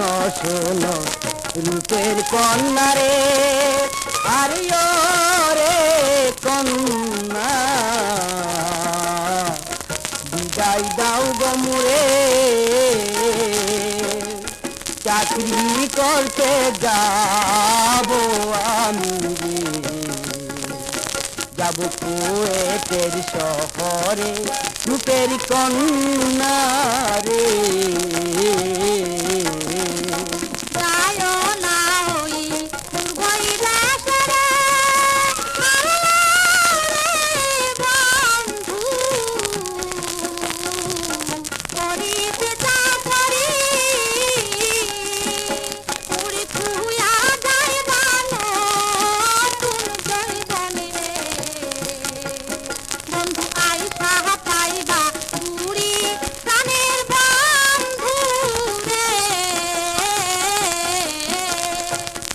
শোনো শোনো রূপের কন্যা রে, আরে ও রে কন্যা বিদায় দাও গো মোরে, চাকরি করতে যাব আমি রে, যাব কুয়েতের শহরে রূপের কন্যা রে।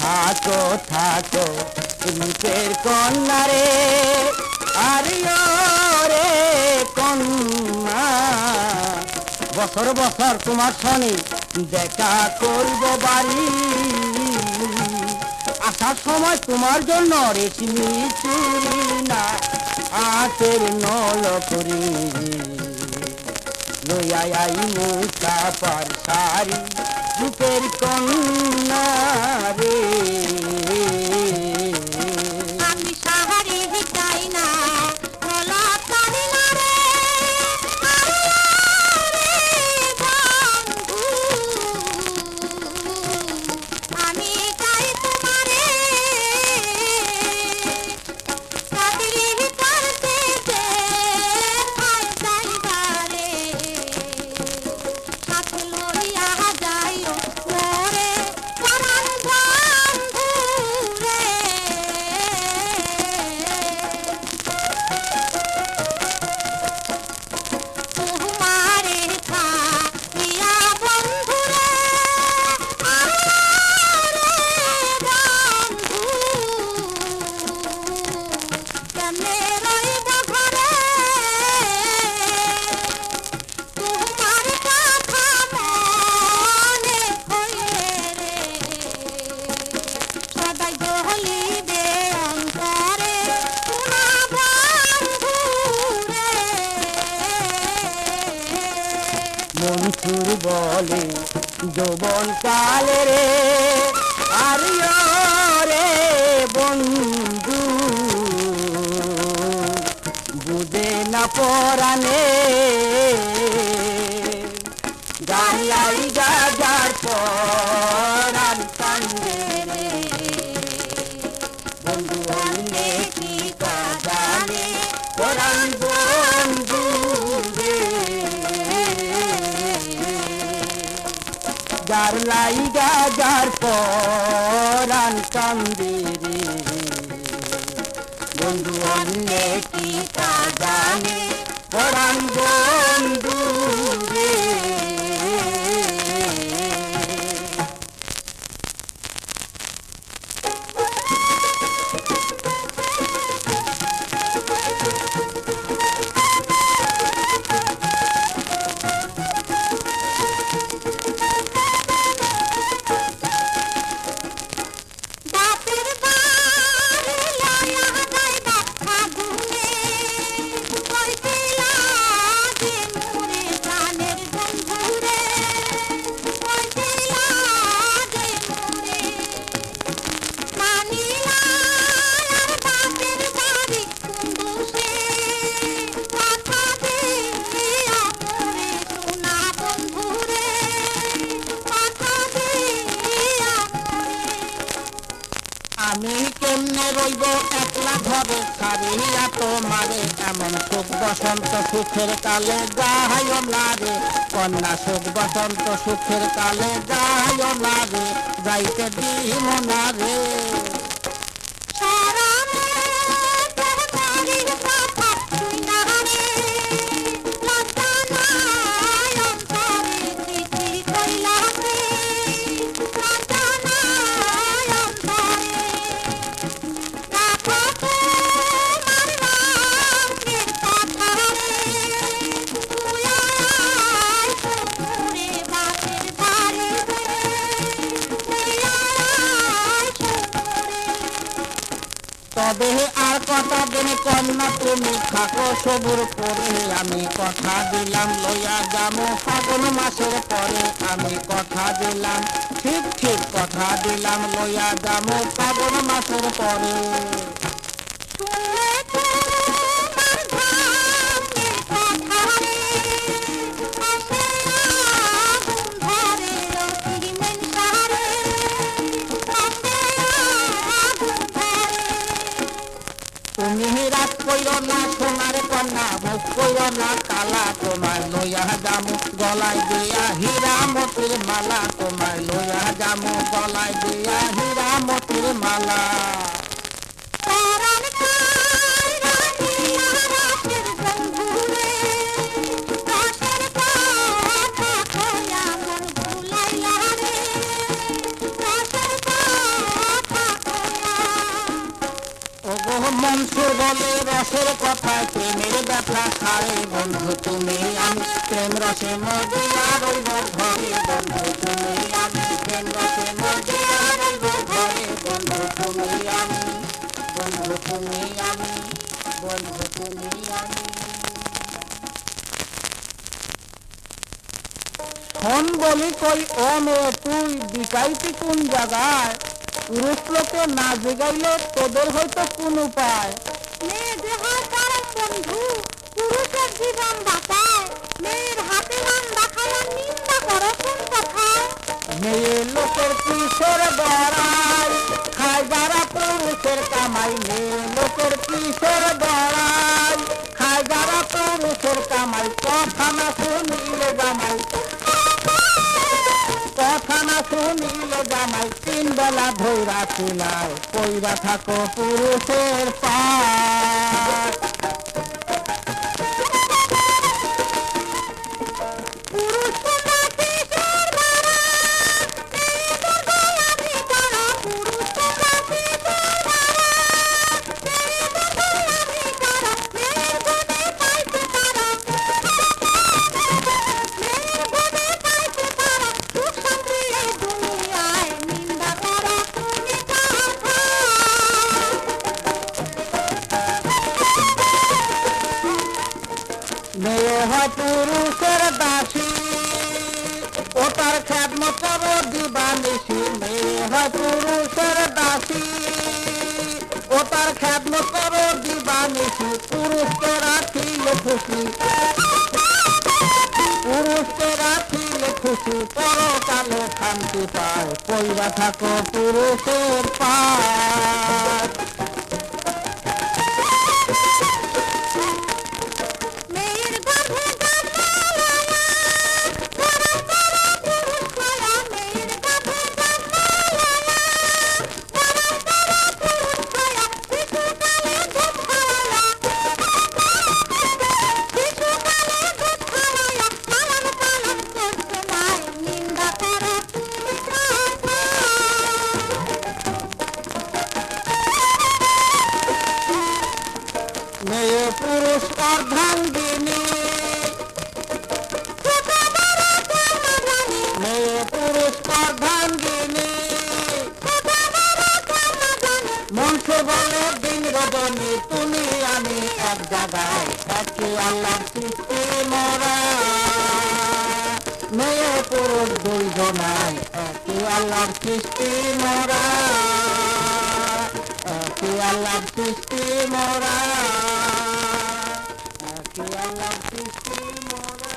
থাকো থাকো রূপের কন্যা রে, আরে ও রে কন্যা বছর বছর তোমার সনে দেখা করব বাড়ি, আসার সময় তোমার জন্য রেশমি চুরি না আতের নল করে লইয়া আই মুসাফার শাড়ি রূপের কন্যা রে। আমি সাহারি চাই না বলা পারি না রে, আমি চাই তোমারে চাকরি করতে যে যাইবারে, সাথে লইয়া যাইও মোরে পরাণ বন্ধু রে। তোমারে থাকিয়া বন্ধু রে, বন্ধু কেমনে রইব ঘরে, তোমার কথা মনে হইলে রে, সদাই জ্বলিবে অন্তরে সোনা বন্ধু রে। মনসুর বলে যৌবন কালে রে, আরে ও রে বন্ধু বুঝে না পরানে, গাই গাজার পরান কান্দে রে, বন্ধু অন্যে কি কাজানে পরান বন্ধু রে। যার লাইগা যার পরান কান্দে রে, বন্ধু অন্যে কি কাজানে পরান বন্ধু রে। বাপের বাড়ি লইয়া যাইবা ফাগুনে, কইতে লাগে মোরে প্রাণের বন্ধু রে, কইতে লাগে মোরে মানিলা আর বাপের বাড়ি কুণ্ডুসে, কথা দিয়া মোরে সোনা বন্ধু রে, কথা দিয়া মোরে। আমি কেমনে রইব একলা ঘরে ছাড়িয়া তোমারে, এমন সুখ বসন্ত সুখের কালে যাইও না রে কন্যা, সুখ বসন্ত সুখের কালে যাইও না রে, যাইতে দিব না রে। তবে আর কথা দিন কন্যা তুমি থাকো সবুর করে, আমি কথা দিলাম লইয়া যামো ফাগুন মাসের পরে, আমি কথা দিলাম ঠিক ঠিক কথা দিলাম লইয়া যামো ফাগুন মাসের পরে। শুনলে তোমার ভাগ্যের কথা রে, আসে আগুন ধরে রসিমেন সারে, আসে আগুন ধরে। তুমি রাত কইর না সোনার কন্যা, মুখ কইর না কালা, তোমায় লইয়া যামু গলায় দিয়া হীরা মতির মালা, তোমায় লইয়া যামু গলায় দিয়া হীরা মতির মালা। পরাণ কায়রা নিয়া রসের বন্ধুরে, রসের কথা কইয়া মন ভুলাইলা রে, রসের কথা কইয়া। ওগো মনসুর বলে রসের কথায় প্রেমের ব্যথা সারে, বন্ধু তুমি আমি প্রেম রসে মজিয়া রইব ঘরে, বন্ধু তুমি আমি প্রেম রসে মজিয়া রইব ঘরে, বন্ধু তুমি আমি, বন্ধু তুমি আমি, বন্ধু তুমি আমি। শোন বলি কই ও মেয়ে তুই বিকাইতি কোন জায়গায়, পুরুষ লোকে না জিগাইলে তোদের হয়তো কোন উপায়। মেয়ে যে হয় কারণ বন্ধু, পুরুষের জীবন বাঁচায়, মেয়ের হাতে মান দেখাইয়া নিন্দা করো কোন কথায়। মেয়ে লোকের কিশোর বড়াই, খাই যারা পুরুষের কামাই, মেয়ে লোকের কিশোর বড়াই, খাই যারা পুরুষের কামাই, কথা না শুনিলে জামাই, কথা না শুনিলে জামাই, তিন বেলা ধৈরা চিনাই, কইরা থাকো পুরুষের পায়। পুরুষ তোমরা কিসের মারা, মেয়েদের দয়াবি করো, পুরুষ তোমরা কিসের মারা, মেয়েদের দয়াবি করো, মেয়ের গুণে পাইতে পারো, মেয়ের গুণে পাইতে পারো, সুখ শান্তি এই দুনিয়ায়, নিন্দা করো তুমি কাহার। মেয়ে হয় পুরুষের দাসী, ও তার খ্যাতমত করো দিবানিসি, মেয়ে হয় পুরুষের দাসী, ও তার খ্যাতমত করো দিবানিসি, পুরুষকে রাখিলে খুশি, পুরুষকে রাখিলে খুশি, পরকালে শান্তি পায়, কইরা থাকো পুরুষের পায়। মেয়ের গর্ভে জন্ম লয়া, গরম গরম পুরুষ লয়া, মেয়ের গর্ভে জন্ম লয়া, গরম গরম পুরুষ লয়া, শিশুকালে দুধ খাওয়ায়া, শিশুকালে দুধ খাওয়ায়া, লালন পালন করতে নাই, নিন্দা করো তুমি কাহার। মেয়ে পুরুষ অর্ধাঙ্গিনী, ছোট বড় কর্মধানী, মেয়ে পুরুষ অর্ধাঙ্গিনী, ছোট বড় কর্মধানী, মনসে বলে দিন রজনী, তুমি আমি এক জায়গায়, একই আল্লাহর সৃষ্টি মোরা, মেয়ে পুরুষ দুইজনাই, একই আল্লাহর সৃষ্টি মোরা, একই আল্লাহর সৃষ্টি মোরা, একই আল্লাহর সৃষ্টি মোরা।